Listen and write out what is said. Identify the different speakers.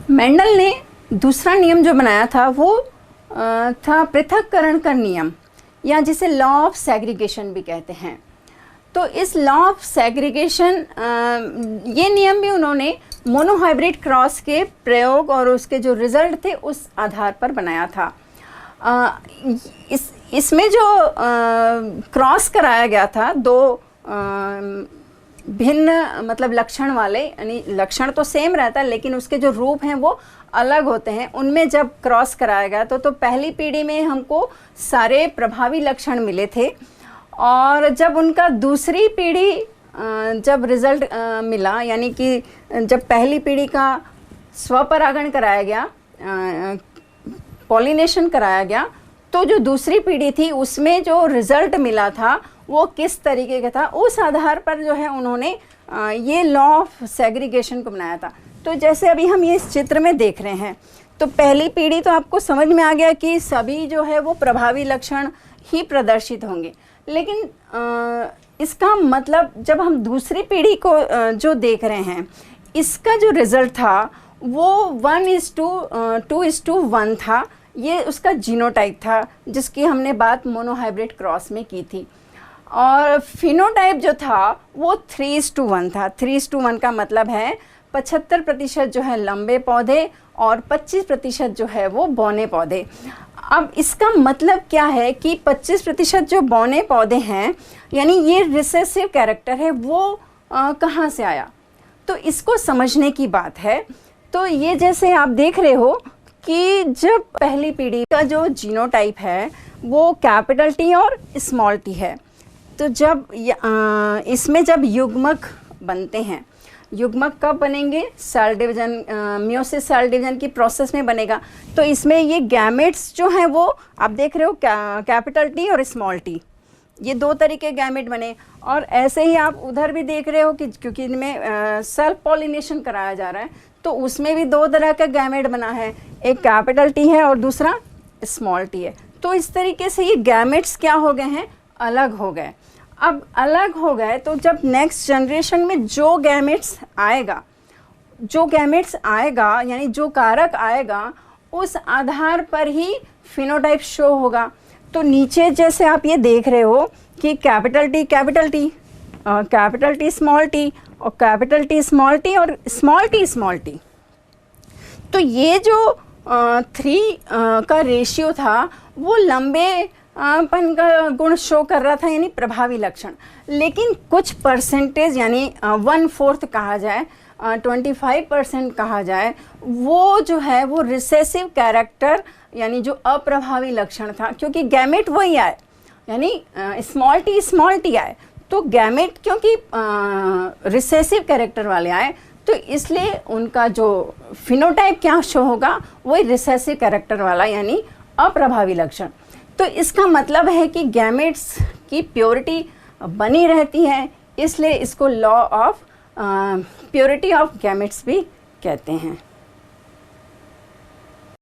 Speaker 1: Mendel ने दूसरा नियम जो बनाया था वो था पृथक्करण का नियम, या जिसे लॉ ऑफ सेग्रीगेशन भी कहते हैं। तो इस लॉ ऑफ सेग्रीगेशन, ये नियम भी उन्होंने मोनोहाइब्रिड क्रॉस के प्रयोग और उसके जो रिजल्ट थे उस आधार पर बनाया था। इसमें जो क्रॉस कराया गया था दो भिन्न मतलब लक्षण वाले, यानी लक्षण तो सेम रहता है लेकिन उसके जो रूप हैं वो अलग होते हैं, उनमें जब क्रॉस कराया गया तो पहली पीढ़ी में हमको सारे प्रभावी लक्षण मिले थे, और जब उनका दूसरी पीढ़ी जब रिजल्ट मिला, यानी कि जब पहली पीढ़ी का स्वपरागण कराया गया, पॉलिनेशन कराया गया, तो जो दूसरी पीढ़ी थी उसमें जो रिजल्ट मिला था वो किस तरीके का था, उस आधार पर जो है उन्होंने ये लॉ ऑफ सेग्रीगेशन को बनाया था। तो जैसे अभी हम ये इस चित्र में देख रहे हैं, तो पहली पीढ़ी तो आपको समझ में आ गया कि सभी जो है वो प्रभावी लक्षण ही प्रदर्शित होंगे, लेकिन इसका मतलब जब हम दूसरी पीढ़ी को जो देख रहे हैं, इसका जो रिजल्ट था वो 1:2:1 था। ये उसका जीनोटाइप था जिसकी हमने बात मोनोहाइब्रिड क्रॉस में की थी, और फिनोटाइप जो था वो 3:1 था। 3:1 का मतलब है 75% जो है लंबे पौधे और 25% जो है वो बौने पौधे। अब इसका मतलब क्या है कि 25% जो बौने पौधे हैं, यानी ये रिसेसिव कैरेक्टर है, वो कहाँ से आया, तो इसको समझने की बात है। तो ये जैसे आप देख रहे हो कि जब पहली पीढ़ी का जो जीनोटाइप है वो कैपिटल टी और स्मॉल टी है, तो जब इसमें जब युग्मक बनते हैं, युग्मक कब बनेंगे, cell division, meiosis cell division की प्रोसेस में बनेगा। तो इसमें ये गैमेट्स जो हैं वो आप देख रहे हो कैपिटल टी और स्मॉल टी, ये दो तरीके गैमेट बने। और ऐसे ही आप उधर भी देख रहे हो कि क्योंकि इनमें सेल्फ पॉलिनेशन कराया जा रहा है, तो उसमें भी दो तरह का गैमेट बना है, एक कैपिटल टी है और दूसरा स्मॉल टी है। तो इस तरीके से ये गैमेट्स क्या हो गए हैं, अलग हो गए। अब अलग हो गए तो जब नेक्स्ट जनरेशन में जो गैमेट्स आएगा यानी जो कारक आएगा, उस आधार पर ही फिनोटाइप शो होगा। तो नीचे जैसे आप ये देख रहे हो कि कैपिटल टी स्मॉल टी और कैपिटल टी स्मॉल टी और स्मॉल टी, तो ये जो 3 का रेशियो था वो लंबे पन का गुण शो कर रहा था, यानी प्रभावी लक्षण। लेकिन कुछ परसेंटेज यानी 1/4 कहा जाए, 25% कहा जाए, वो जो है वो रिसेसिव कैरेक्टर यानी जो अप्रभावी लक्षण था, क्योंकि गैमेट वही आए, यानी स्मॉल टी आए, तो गैमेट क्योंकि रिसेसिव कैरेक्टर वाले आए, तो इसलिए उनका जो फिनोटाइप क्या शो होगा वही रिसेसिव कैरेक्टर वाला यानी अप्रभावी लक्षण। तो इसका मतलब है कि गैमेट्स की प्योरिटी बनी रहती है, इसलिए इसको law of purity of gametes भी कहते हैं।